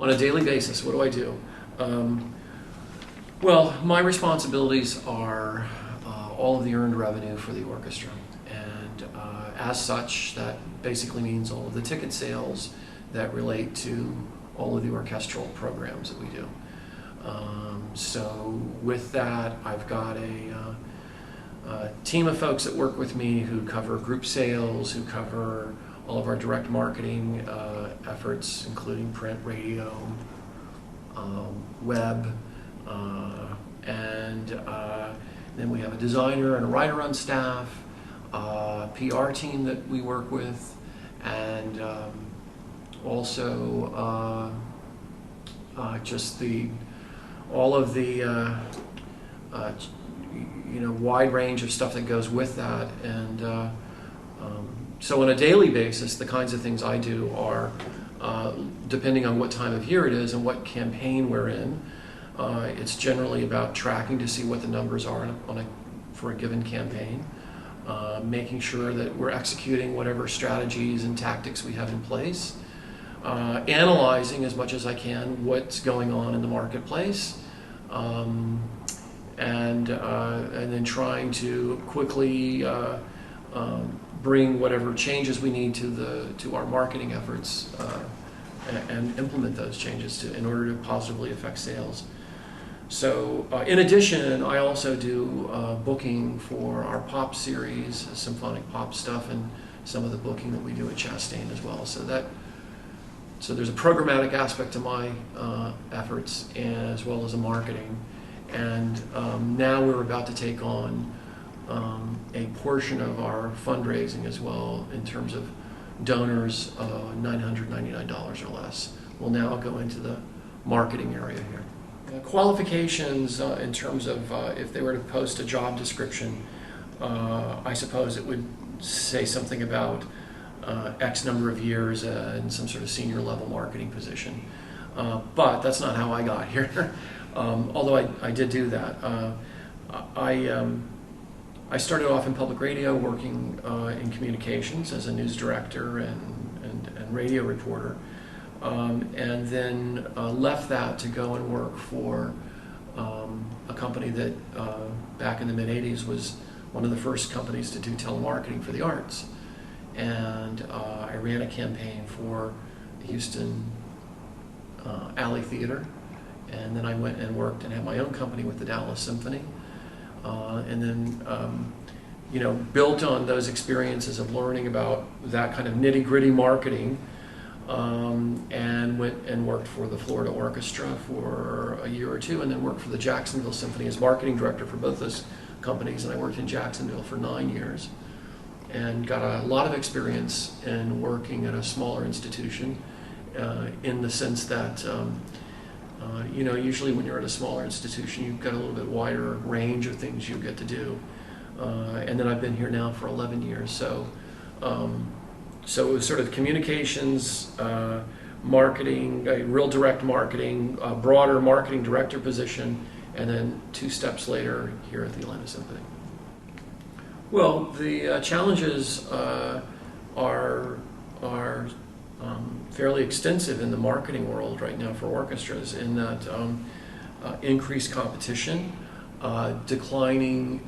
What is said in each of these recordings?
On a daily basis, what do I do? Well, my responsibilities are all of the earned revenue for the orchestra. And as such, that basically means all of the ticket sales that relate to all of the orchestral programs that we do. So with that, I've got a team of folks that work with me who cover group sales, who cover all of our direct marketing efforts, including print, radio, web, and then we have a designer and a writer on staff, PR team that we work with, and also just all of the wide range of stuff that goes with that. And so on a daily basis, the kinds of things I do are, depending on what time of year it is and what campaign we're in, it's generally about tracking to see what the numbers are for a given campaign, making sure that we're executing whatever strategies and tactics we have in place, analyzing as much as I can what's going on in the marketplace, and then trying to quickly bring whatever changes we need to our marketing efforts and implement those changes in order to positively affect sales. So in addition, I also do booking for our pop series, symphonic pop stuff, and some of the booking that we do at Chastain as well. So there's a programmatic aspect to my efforts as well as a marketing. And now we're about to take on a portion of our fundraising as well in terms of donors, $999 or less. We'll now go into the marketing area here. Qualifications in terms of if they were to post a job description, I suppose it would say something about X number of years in some sort of senior level marketing position. But that's not how I got here. Although I did do that. I started off in public radio working in communications as a news director and radio reporter, and then left that to go and work for a company that back in the mid-'80s was one of the first companies to do telemarketing for the arts. And I ran a campaign for the Houston Alley Theater, and then I went and worked and had my own company with the Dallas Symphony, and then built on those experiences of learning about that kind of nitty-gritty marketing, and went and worked for the Florida Orchestra for a year or two, and then worked for the Jacksonville Symphony as marketing director for both those companies. And I worked in Jacksonville for 9 years and got a lot of experience in working at a smaller institution, in the sense that usually when you're at a smaller institution, you've got a little bit wider range of things you get to do. And then I've been here now for 11 years. So it was sort of communications, marketing, real direct marketing, a broader marketing director position, and then 2 steps later here at the Atlanta Symphony. Well, the challenges are fairly extensive in the marketing world right now for orchestras, in that increased competition, declining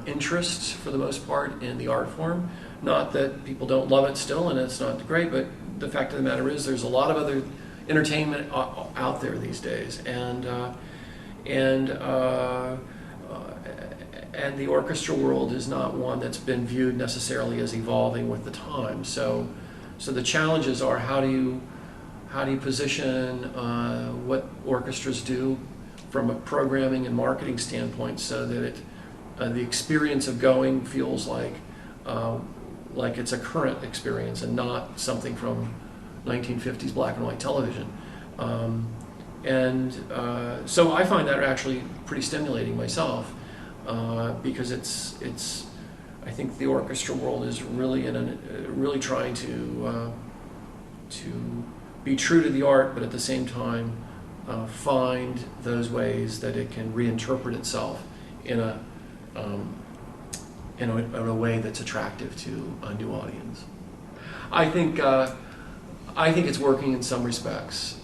interests for the most part in the art form. Not that people don't love it still, and it's not great, but the fact of the matter is there's a lot of other entertainment out there these days, and the orchestra world is not one that's been viewed necessarily as evolving with the time. So the challenges are how do you position what orchestras do from a programming and marketing standpoint, so that the experience of going feels like it's a current experience and not something from 1950s black and white television. So I find that actually pretty stimulating myself, because I think the orchestra world is really trying to be true to the art, but at the same time find those ways that it can reinterpret itself in a way that's attractive to a new audience. I think it's working in some respects.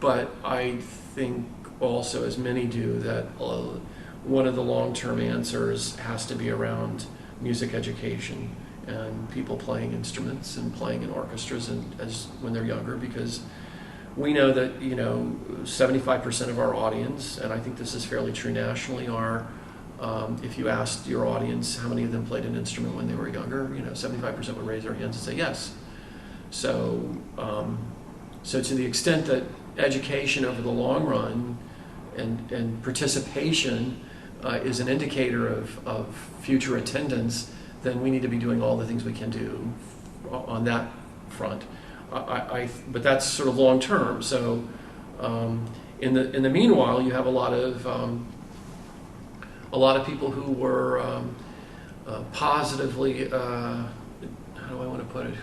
But I think also, as many do, that one of the long-term answers has to be around music education and people playing instruments and playing in orchestras when they're younger, because we know that 75% of our audience, and I think this is fairly true nationally, are if you asked your audience how many of them played an instrument when they were younger, 75% would raise their hands and say yes. So, so to the extent that education over the long run and participation is an indicator of future attendance, then we need to be doing all the things we can do on that front. But that's sort of long term. So in the meanwhile, you have a lot of people who were positively, how do I want to put it?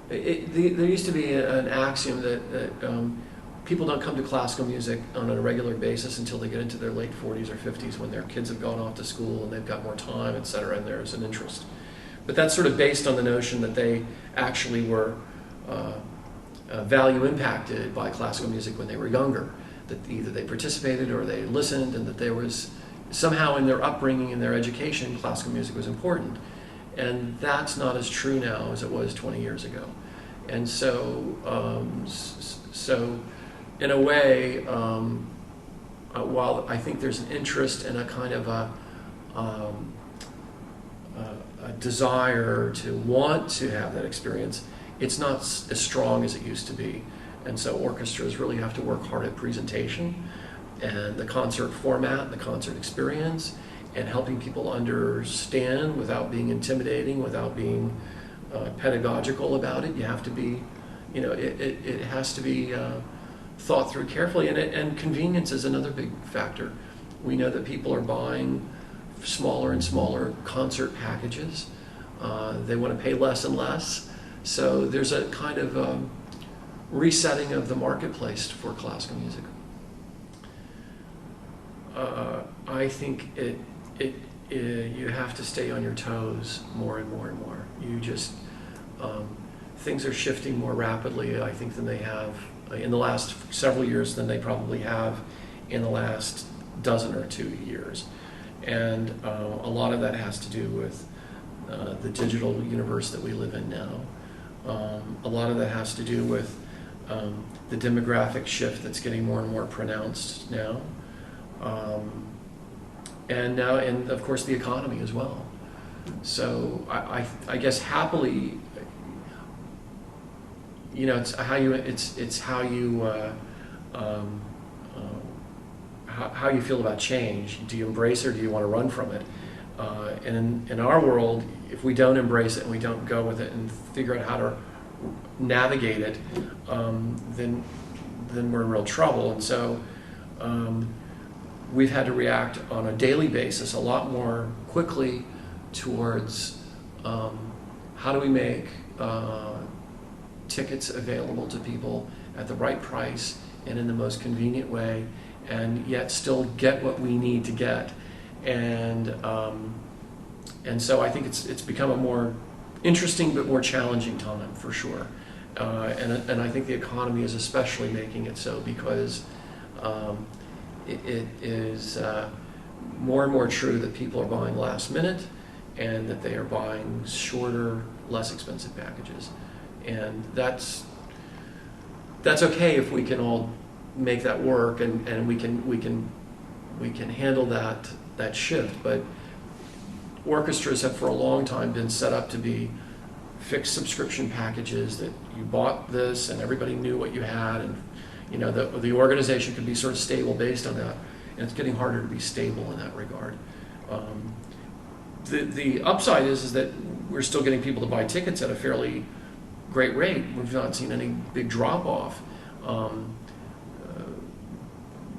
There used to be an axiom that people don't come to classical music on a regular basis until they get into their late 40s or 50s, when their kids have gone off to school and they've got more time, et cetera, and there's an interest. But that's sort of based on the notion that they actually were value impacted by classical music when they were younger, that either they participated or they listened, and that there was somehow in their upbringing and their education, classical music was important. And that's not as true now as it was 20 years ago. And so, in a way, while I think there's an interest and a kind of a desire to want to have that experience, it's not as strong as it used to be. And so orchestras really have to work hard at presentation and the concert format, the concert experience, and helping people understand without being intimidating, without being pedagogical about it. You have to be, it has to be thought through carefully, and convenience is another big factor. We know that people are buying smaller and smaller concert packages. They want to pay less and less. So there's a kind of resetting of the marketplace for classical music. I think you have to stay on your toes more and more and more. You just, things are shifting more rapidly, I think, than they have in the last several years than they probably have in the last dozen or 2 years. And a lot of that has to do with the digital universe that we live in now. A lot of that has to do with the demographic shift that's getting more and more pronounced now. And of course the economy as well. So I guess happily, it's how you feel about change. Do you embrace it or do you want to run from it? And in our world, if we don't embrace it and we don't go with it and figure out how to navigate it, then we're in real trouble. And so we've had to react on a daily basis a lot more quickly towards how do we make tickets available to people at the right price and in the most convenient way, and yet still get what we need to get. And so I think it's become a more interesting but more challenging time for sure. And I think the economy is especially making it so, because it is more and more true that people are buying last minute and that they are buying shorter, less expensive packages. And that's okay if we can all make that work and we can handle that shift. But orchestras have for a long time been set up to be fixed subscription packages that you bought this and everybody knew what you had, and the organization could be sort of stable based on that, and it's getting harder to be stable in that regard. The upside is that we're still getting people to buy tickets at a fairly great rate. We've not seen any big drop off,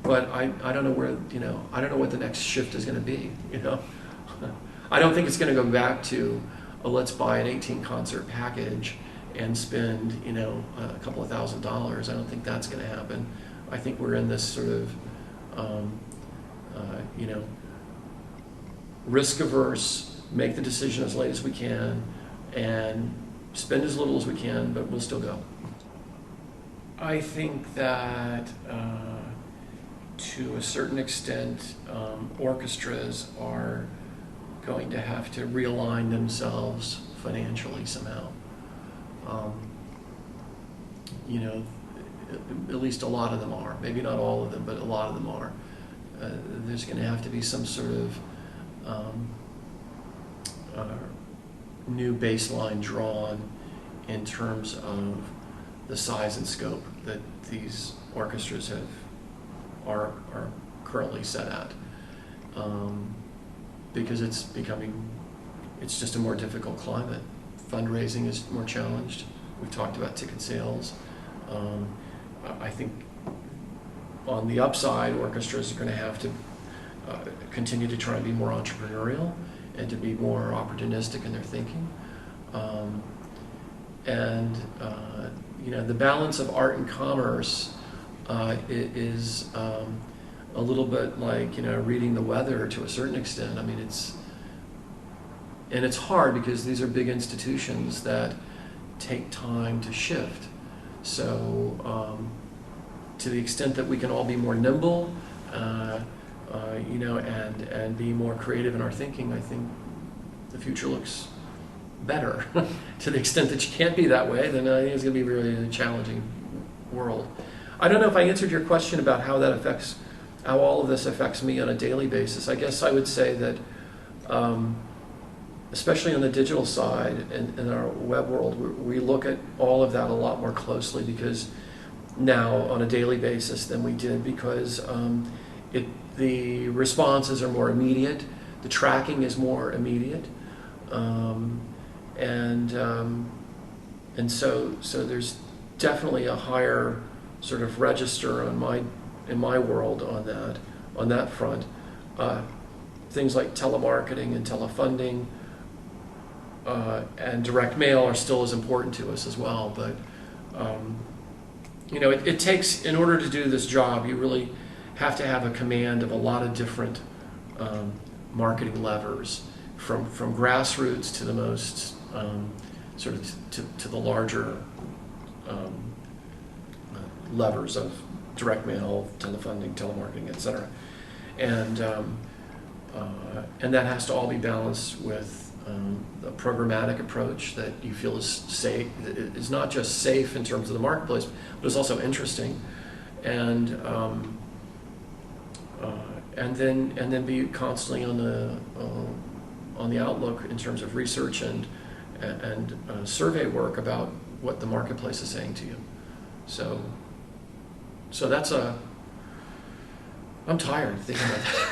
but I don't know where I don't know what the next shift is going to be. I don't think it's going to go back to let's buy an 18 concert package and spend a couple of $1,000s. I don't think that's going to happen. I think we're in this sort of risk averse, make the decision as late as we can and spend as little as we can, but we'll still go. I think that to a certain extent, orchestras are going to have to realign themselves financially somehow. Um, you know, at least a lot of them are. Maybe not all of them, but a lot of them are. There's going to have to be some sort of new baseline drawn in terms of the size and scope that these orchestras are currently set at, because it's just a more difficult climate. Fundraising is more challenged. We've talked about ticket sales. I think on the upside, orchestras are going to have to continue to try and be more entrepreneurial and to be more opportunistic in their thinking. The balance of art and commerce is a little bit like reading the weather to a certain extent. I mean, it's hard because these are big institutions that take time to shift. So to the extent that we can all be more nimble, and be more creative in our thinking, I think the future looks better. To the extent that you can't be that way, then I think it's going to be really a challenging world. I don't know if I answered your question about how all of this affects me on a daily basis. I guess I would say that, especially on the digital side and in our web world, we look at all of that a lot more closely because now on a daily basis than we did, because the responses are more immediate, the tracking is more immediate, and so there's definitely a higher sort of register in my world on that front. Things like telemarketing and telefunding and direct mail are still as important to us as well, but it takes, in order to do this job, you really have to have a command of a lot of different marketing levers, from grassroots to the most sort of to the larger levers of direct mail, telefunding, telemarketing, etc. And that has to all be balanced with a programmatic approach that you feel is safe, is not just safe in terms of the marketplace, but is also interesting, and then be constantly on the outlook in terms of research and survey work about what the marketplace is saying to you. So that's I'm tired thinking about that.